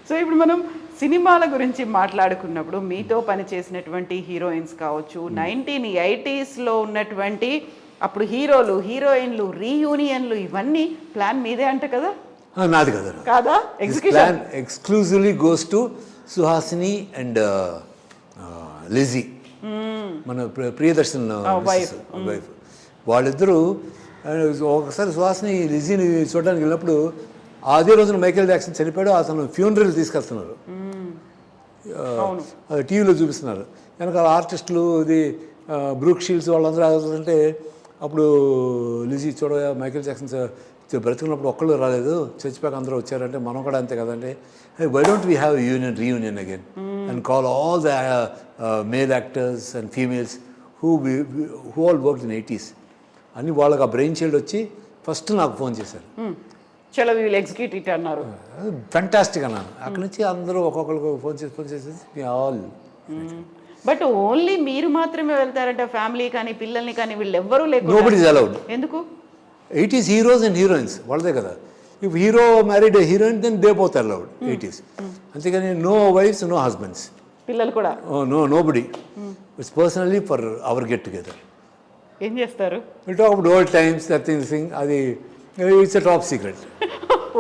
So ఇప్పుడు మనం సినిమాల గురించి మాట్లాడుకున్నప్పుడు మీతో పనిచేసినటువంటి హీరోయిన్స్ కావచ్చు, 1980s ఉన్నటువంటి అప్పుడు హీరోలు, హీరోయిన్లు, రీయూనియన్లు ఇవన్నీ ప్లాన్ మీదే అంట కదా? నాది కదా. కాదా? Execution exclusively goes to Suhasini and Lizzie, మన ప్రియదర్శన్ వైఫ్. వాళ్ళిద్దరూ ఒకసారి సుహాసిని లిజీని చూడడానికి వెళ్ళినప్పుడు అదే రోజున మైకేల్ జాక్సన్ చనిపోయాడు, అతను ఫ్యూనరల్ తీసుకెళ్తున్నారు, టీవీలో చూపిస్తున్నారు. వెనకాల ఆర్టిస్టులు ఇది బ్రూక్ షీల్డ్స్ వాళ్ళందరూ అంటే అప్పుడు లిజీ చూడ మైకేల్ జాక్సన్ బ్రతుకున్నప్పుడు ఒక్కళ్ళు రాలేదు, చచ్చిపోయాక అందరూ వచ్చారంటే మనం కూడా అంతే కదండి. Why don't we have reunion again and call all the male actors and females who all work in 80s అని వాళ్ళకి ఆ బ్రెయిన్ చైల్డ్ వచ్చి ఫస్ట్ నాకు ఫోన్ చేశారు. చలో వి విల్ ఎగ్జిక్యూట్ ఇట్ అన్నారు. ఫెంటాస్టిక్ అన్నాను. అక్కడి నుంచి అందరూ ఒక్కొక్కరికి ఫోన్ చేసేసి ఆల్. బట్ ఓన్లీ మీరు మాత్రమే వెళ్తారంట, ఫ్యామిలీ కానీ పిల్లల్ని కానీ వీళ్ళు ఎవ్వరూ లేకుండా? Nobody is allowed. ఎందుకు? 80s హీరోస్ అండ్ హీరోయిన్స్ వాళ్ళదే కదా. If hero married heroine then they both allowed 80s. అంతేగాని నో వైఫ్స్, నో హస్బెండ్స్, పిల్లలు కూడా nobody. It's personally for our get together. ఏం చేస్తారు? Will talk about old times, that thing. అది it's a top secret.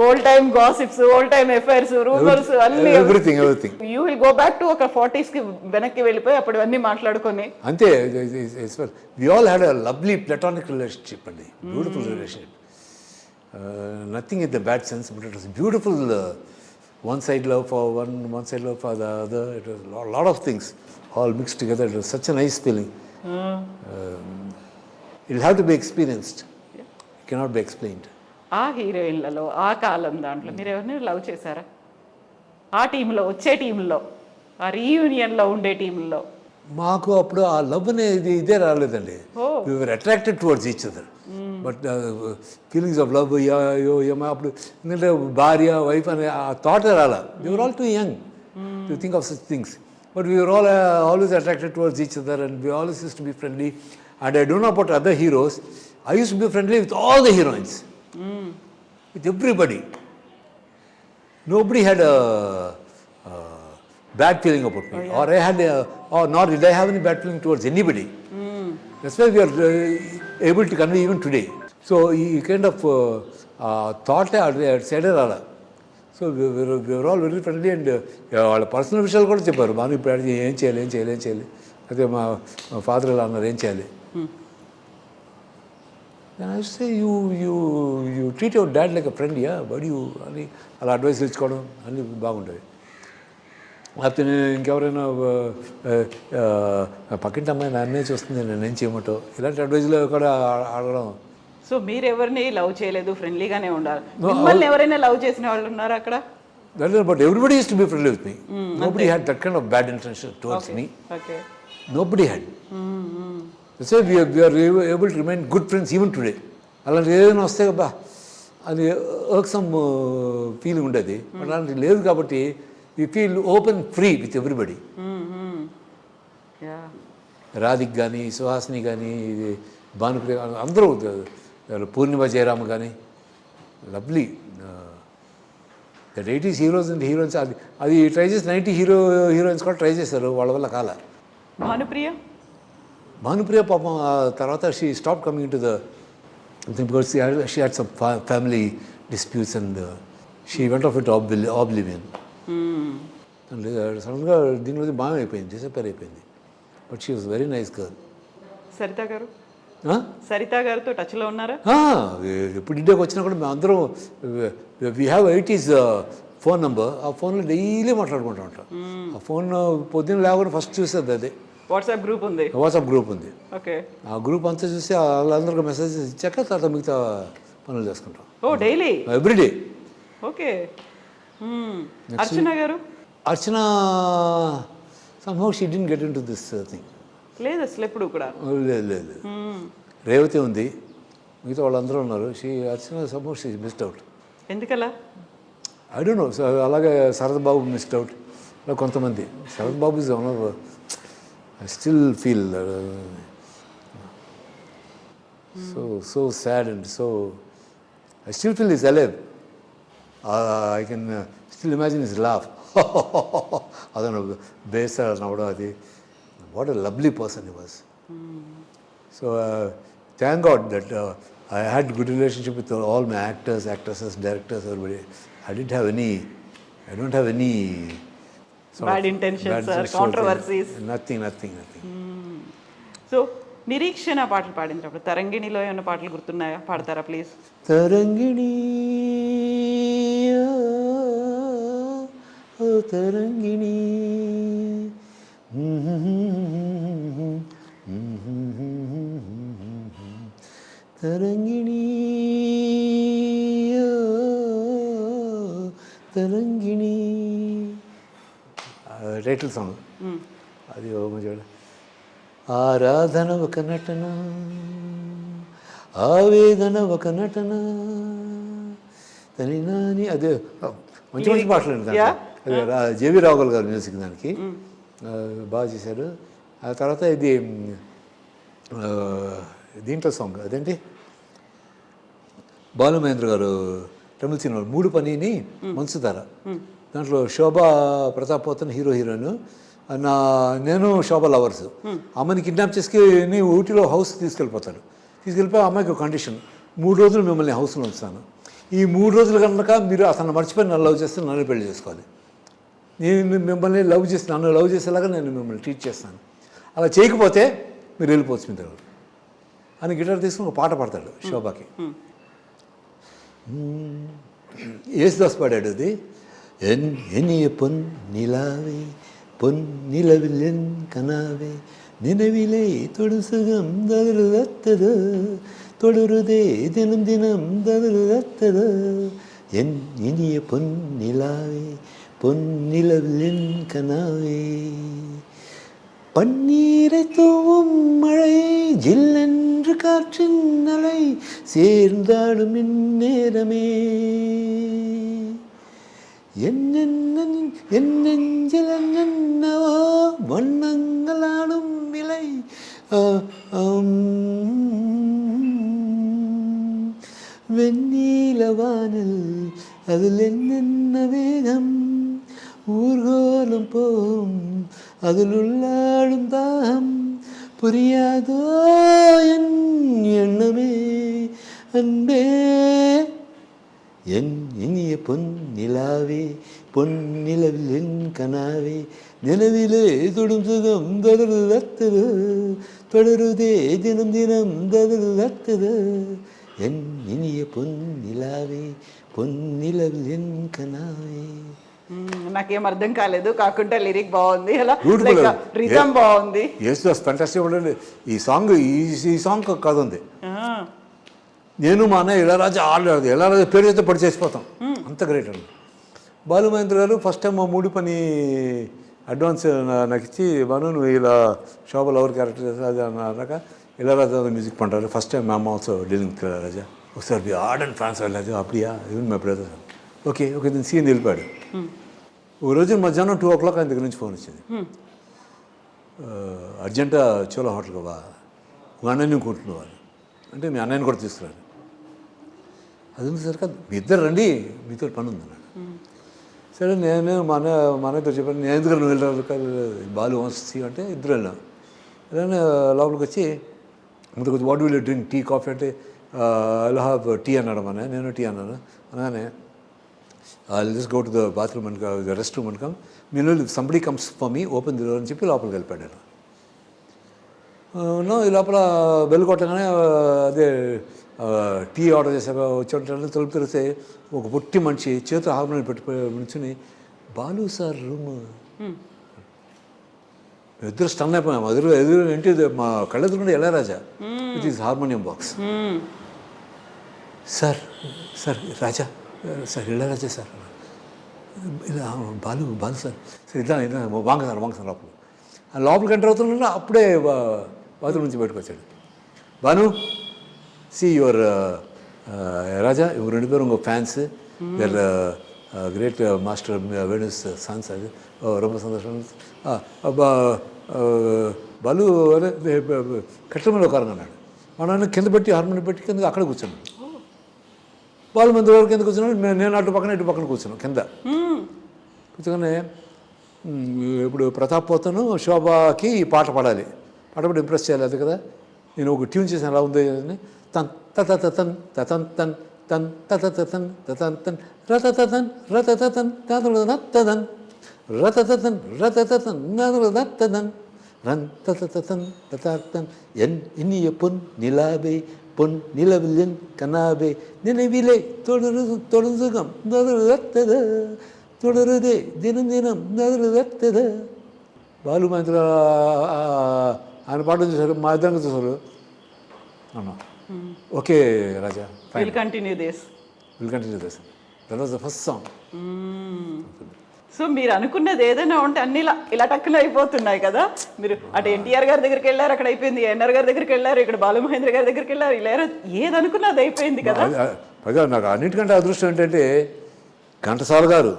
Old time gossips, old time affairs, rumours అన్ని, everything. You will go back to ఒక 40s కి వెనక్కి వెళ్ళిపోయి అప్పుడు అన్నీ మాట్లాడుకొని అంతే. We all had a lovely platonic relationship అండి, beautiful relationship. Nothing in the bad sense, but it was beautiful. one side love for one side love for the other. It was a lot of things all mixed together. It was such a nice feeling. It will have to be experienced. It cannot be explained. ఆ హీరోయిన్లలో ఆ కాలం దాంట్లో మీరు ఎవరిని love చేశారా? ఆ టీంలో, వచ్చే టీంలో, ఆ రీయూనియన్లో ఉండే టీంలో? మాకు అప్పుడు ఆ లవ్ అనేది ఇదే రాలేదండి. We were attracted towards each other, but feelings of love అప్పుడు ఎందుకంటే భార్య వైఫ్ అనే ఆ థాట్ రాలా. We were all too young to think of such things, but we were all always attracted towards each other and we always used to be friendly. And I don't know about other heroes, I used to be friendly with all the heroines, with everybody. Nobody had a bad feeling about me, or I had or nor did I have any bad feeling towards anybody. That's why we are able to convey even today. So he kind of thought I said it all. So we were all very friendly, and వాళ్ళ personal విషయాలు కూడా చెప్పారు. మనం ఇప్పుడు ఏం చేయాలి అదే మా ఫాదర్ ఇలా అన్నారు, ఏం చేయాలి. And I say, you treat your dad like a friend, yeah, but you అని అలా అడ్వైస్ ఇచ్చుకోవడం అన్నీ బాగుంటుంది. లేకపోతే నేను ఇంకెవరైనా పక్కింటి అమ్మాయి నన్నే చూస్తుంది, నేను ఏం చేయమంటావు, ఇలాంటి అడ్వైజ్లో కూడా అడగడం. సో మీరు ఎవరిని లవ్ చేయలేదు, ఫ్రెండ్లీగానే ఉండాలి. మిమ్మల్ని ఎవరైనా లవ్ చేసిన వాళ్ళు ఉన్నారా అక్కడ? But everybody use to be friendly with me. Nobody had that kind of bad intention towards me. Nobody had. So we are able to remain good friends even today. అలాంటి ఏదైనా వస్తే బా అది సమ్ ఫీలింగ్ ఉండేది, బట్ అలాంటి లేదు కాబట్టి we feel open free with everybody. Radhik కానీ, సుహాసిని కానీ, ఇది భానుప్రియ, అందరూ, పూర్ణిమ జయరామ్ కానీ, lovely. That 80s heroes and heroines అది ట్రై చేసి 90 హీరోయిన్స్ కూడా ట్రై చేశారు, వాళ్ళ వల్ల కాల. భానుప్రియ పాపం తర్వాత she stop coming to the because she had some family disputes and she went off it oblivion. సడన్గా దీనిలో బాగా అయిపోయింది, డిసప్పేర్ అయిపోయింది. But she was very nice girl. Saritha గారితో టచ్లో ఉన్నారా? ఎప్పుడు ఇండియాకి వచ్చినా కూడా మేము అందరం we have 80s phone number. ఆ ఫోన్లో డైలీ మాట్లాడుకుంటూ ఉంటాం. ఆ ఫోన్ పొద్దున్న లేకుండా ఫస్ట్ చూసేది అదే. వాట్సాప్ గ్రూప్ ఉంది. ఓకే. ఆ గ్రూప్ అంతా చూసి వాళ్ళందరికీ మెసేజెస్ ఇచ్చాక తర్వాత మిగతా పనులు చేసుకుంటాం. Daily, everyday. ఓకే. అర్చన గారు? అర్చన somehow she didn't get into this thing. లేదు అసలు ఎప్పుడు కూడా? లేదు. రేవతి ఉంది, మిగతా వాళ్ళందరూ ఉన్నారు. అర్చన somehow she missed out. ఎందుకలా? I don't know. అలాగే శరత్ బాబు మిస్డ్ అవుట్. అలా కొంతమంది. Sarath Babu is one of I still feel so sad, and so I still feel he's alive. I can still imagine his laugh అదను బేస్ నవ్వడం అది what a lovely person he was. So thank god that I had good relationship with all my actors, actresses, directors, everybody. I don't have any sort Bad of intentions or towards controversies. Nothing. So Nireekshana పాటలు పాడినప్పుడు తరంగిణిలో ఏమైనా పాటలు గుర్తున్నాయా? పాడతారా please? Tharangini ఓ Tharangini Tharangini Tharangini title song అది చూడ. ఆరాధన ఒక నటన, ఆవేదన ఒక నటన తని నాని అదే మంచి మంచి పాటలు అండి. అదే జేవి రాఘుల్ గారు మ్యూజిక్ దానికి బాగా చేశారు. ఆ తర్వాత ఇది దీంట్లో సాంగ్ అదేంటి బాలుమహేంద్ర గారు తమిళ సినిమాలు మూడు పనిని మంచుతార, దాంట్లో శోభా ప్రతాప్ పోతన్ హీరోయిన్, నేను శోభా లవర్స్. అమ్మని కిడ్నాప్ చేసుకుని ఊటీలో హౌస్ తీసుకెళ్ళిపోయి అమ్మాయికి ఒక కండిషన్, 3 రోజులు మిమ్మల్ని హౌస్లో ఉంచుతాను, ఈ 3 రోజులు కనుక మీరు అతను మర్చిపోయి నన్ను లవ్ చేస్తే నన్ను పెళ్లి చేసుకోవాలి, నేను మిమ్మల్ని నన్ను లవ్ చేసేలాగా నేను మిమ్మల్ని ట్రీట్ చేస్తాను, అలా చేయకపోతే మీరు వెళ్ళిపోవచ్చు మీ దగ్గర అని గిటార్ తీసుకుని ఒక పాట పాడతాడు శోభాకి. యేసుదాస్ పాడాడు అది. ఎనియ பொன்னிலாவே பொன்னிலவில் என் கனாவே நினைவிலே தொடுசுகம் தருதத்தது தொடருதே தினம் தினம் தருதத்தது என் இனிய பொன்னிலாவே பொன்னிலவில் என் கனாவே பன்னீரை தூவும் மழை ஜில்லென்று காற்றின் அலை சேர்ந்தாடும் இந்நேரமே என் நெஞ்சில் என்னவோ வண்ணங்களாடும் விலை வெண்ணீலவானில் அதில் என்னென்ன வேகம் ஊர்கோலம் போகும் அதில் உள்ளாடும் தாகம் புரியாதோ என் எண்ணமே அன்பே என் இனிய பொன்னிலாவே பொன்னிலவில் என் கனாவே நிலவிலே தொடும் சுகம் தொடருதத்தது தொடருதே தினம் தினம் தொடருதத்தது என் இனிய பொன்னிலாவே పొన్నిలవిల్ ఎన్ కనావే. నాకేం అర్థం కాలేదు, కాకుండా లిరిక్ బాగుంది, అలా రిథమ్ బాగుంది. యేసుదాస్ ఫెంటాస్టిక్ ఉండండి. ఈ సాంగ్ కాదు ఉంది. నేను మా అన్నయ్య ఇళయరాజా ఆడలేదు, ఇళయరాజా పేరు చేస్తే పడి చేసిపోతాం, అంత గ్రేట్ అండి. బాలుమహేంద్ర గారు ఫస్ట్ టైం మా మూడు పని అడ్వాన్స్ నాకు ఇచ్చి, బాను నువ్వు ఇలా శోభ లవర్ క్యారెక్టర్ చేస్తా అది అన్నాక ఇళయరాజా మ్యూజిక్ பண்ணுறாரு. ఫస్ట్ టైం మా అమ్మ ఆల్సో డీలింగ్ విత్ ఇళయరాజా. ఒకసారి వి ఆర్డెంట్ ఫ్యాన్స్ వెళ్ళదు అప్పుడియా ఈవెన్ మై బ్రదర్. ఓకే నేను సీన్ వెళ్ళిపోయాడు. ఒక రోజు మధ్యాహ్నం 2 o'clock ఆయన దగ్గర నుంచి ఫోన్ వచ్చింది, అర్జెంటా చోలా హోటల్కి బా ఒక అన్నయ్యని కొంటున్నావు అంటే మీ అన్నయ్యని కూడా తీసుకురాను. అది ఉంది సార్, కాదు మీ ఇద్దరు రండి, మీతో పని ఉంది అన్నాడు. సరే నేను మా అన్నయ్యతో చెప్పాను, నేను ఎందుకు నువ్వు వెళ్ళాను బాలు వంశీ అంటే ఇద్దరు వెళ్ళాం. అలానే లోపలికి వచ్చి ముందు కొంచెం what will you drink, tea coffee అంటే ఐల్ హ్యావ్ టీ అన్నాడు మన. నేను టీ అన్నాను. అనగానే I'll just go to the bathroom and the rest room and come, మీరు somebody comes for me open the door అని చెప్పి లోపలికి వెళ్ళిపోయాడు. ఈ లోపల బెల్ కొట్టగానే అదే టీ ఆర్డర్ చేసాక వచ్చి తలుపు తెరిస్తే ఒక పొట్టి మనిషి చేతులు హార్మోనియం పెట్టి నుంచుని, బాలు సార్ రూమ్. ఇద్దరు స్టన్ అయిపోయాము. ఎదురు ఏంటి మా కళ్ళెదురుండే Ilaiyaraaja with his harmonium box. Sir Raja sir Ilaiyaraaja sir, ఇలా బాలు సార్ ఇదా వాంగ సార్ లోపల. లోపలికి ఎంటర్ అవుతున్నా అప్పుడే బాత్రూమ్ నుంచి బయటకు వచ్చాడు. బాను సి యువర్ రాజా, ఇవి 2 பேரும் உங்கள் ஃபேன்ஸு, தேர் கிரேட் மாஸ்டர் வேணுஸ் சான்ஸ். அது ரொம்ப సంతోషం. బాలు అదే కట్టెల మీద ఒక అన్నాడు. మా నాన్న కింద పెట్టి హార్మోనియం పెట్టి కింద అక్కడ కూర్చున్నాడు. బాలు మంది వరకు కింద కూర్చున్నాడు, నేను అటు పక్కన కూర్చున్నాను కింద. కూర్చొని ఇప్పుడు ప్రతాప్ పోతను శోభాకి ఈ పాట పాడాలి, పాట పాడి ఇంప్రెస్ చేయాలి అది కదా. నేను ఒక ట్యూన్ చేసాను ఎలా ఉంది అని, తన్ తతన్ తతన్ తన్ తన్ తతన్ తతన్ తన్ రతతన్ రతతన్ తతన్ రతతన్ రతతన్ రతతన్ ரன் தத்தன் தத்தாத்தன் என் இனிய பொன் நிலாவே பொன் நிலவில் என் கனாவே நினைவிலே தொடர்ந்துகம் நதுரத்தத தொடருதே தினம் தினம் నదురుదత్తద. బాలు మహేంద్ర ఆయన పాట చూసారు, మా ఇద్దరం చూసారు అన్నా. Okay Raja, will continue this. That was the first song. So మీరు అనుకున్నది ఏదైనా ఉంటే అన్ని ఇలా టక్కున అయిపోతున్నాయి కదా. మీరు అటు ఎన్టీఆర్ గారి దగ్గరికి వెళ్ళారు, అక్కడ అయిపోయింది. ఎన్ఆర్ గారి దగ్గరికి వెళ్ళారు, ఇక్కడ బాలు మహేంద్ర గారి దగ్గరికి వెళ్ళారు. ఇలా ఏది అనుకున్నది అయిపోయింది కదా. పైగా నాకు అన్నిటికంటే అదృష్టం ఏంటంటే ఘంటసాల గారు,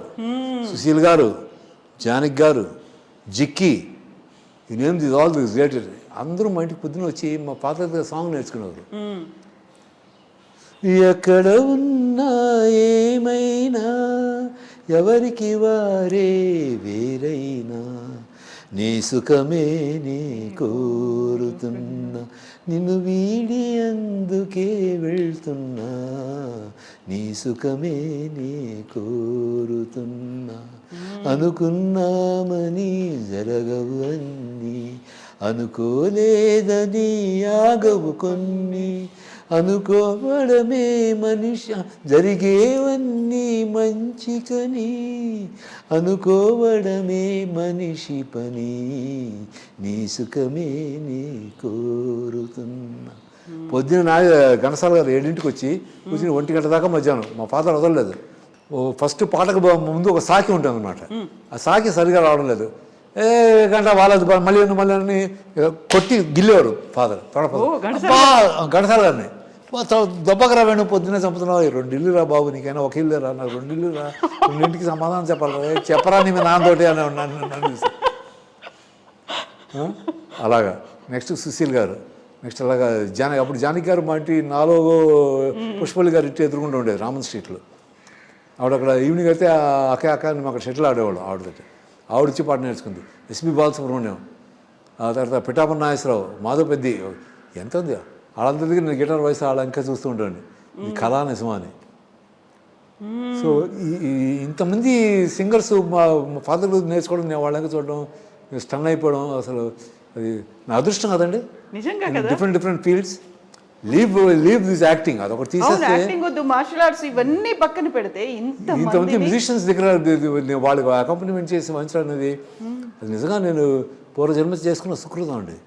సుశీల్ గారు, జానకి గారు, జిక్కి, ఈ name this all this related అందరూ మా ఇంటికి పొద్దున వచ్చి మా పాత సాంగ్ నేర్చుకునేవారు. ఎక్కడ ఉన్నా ఏమైనా ఎవరికి వారే వేరైనా నీ సుఖమే నీ కోరుతున్నా, నిన్ను వీడి అందుకే వెళ్తున్నా, నీ సుఖమే నీ కోరుతున్నా. అనుకున్నామని జరగవు అన్నీ, అనుకోలేదని ఆగవు కొన్ని, అనుకోవడమే మనిషి జరిగేవన్నీ మంచికని, అనుకోవడమే మనిషి పని, నీ సుఖమే నీ కోరుతున్నా. పొద్దున్న ఘంటసాల గారు 7ంటికి వచ్చి కూర్చుని 1 గంట దాకా మధ్యాహ్నం మా ఫాదర్ వదలలేదు. ఫస్ట్ పాటకు ముందు ఒక సాకి ఉంటుంది అనమాట, ఆ సాకి సరిగా రావడం లేదు, గంట వాళ్ళది మళ్ళీ అని కొట్టి గిల్లేవారు ఫాదర్. ఘంటసాల గారిని దెబ్బకరా వేణు పొద్దున్నే చంపుతున్నావు, 2 ఇల్లు రా బాబు, నీకైనా ఒక ఇల్లు రా, నాకు 2 ఇల్లు రా, 2 సమాధానం చెప్పాలి, చెప్పరా నీ మీ నాన్నతోటి అని నన్ను. అలాగా. నెక్స్ట్ సుశీల్ గారు, నెక్స్ట్ అలాగా అప్పుడు జానకి గారు మా ఇంటి నాలో పుష్పల్లి గారు ఇంటి ఎదురుకుంటూ ఉండేది రామన్ స్ట్రీట్లో. ఆవిడ అక్కడ ఈవినింగ్ అయితే అక్క మేము అక్కడ షటిల్ ఆడేవాళ్ళం ఆవిడతో. ఆవిడ వచ్చి పాట నేర్చుకుంది. ఎస్పి బాలసుబ్రహ్మణ్యం, ఆ తర్వాత పిఠాపన్ నాగేశ్వరరావు, మాధవ్ పెద్ది, ఎంత ఉంది వాళ్ళందరి దగ్గర నేను గిటార్ వాయిస్ వాళ్ళ ఇంకా చూస్తూ ఉంటాను, ఇది కళా నిజమా అని. సో ఇంతమంది సింగర్స్ మా ఫాదర్ నేర్చుకోవడం, నేను వాళ్ళకి చూడడం, స్టన్ అయిపోవడం, అసలు అది నా అదృష్టం కదండి. Different fields. Leave this acting, అదొకటి తీసేస్తే మార్షల్ ఆర్ట్స్ ఇవన్నీ పక్కన పెడితే ఇంతమంది మ్యూజిషియన్స్ దగ్గర వాళ్ళకి అకాంపనిమెంట్ చేసి వంచడం అనేది అది నిజంగా నేను పూర్వజన్మ చేసుకున్న సుకృతం అండి.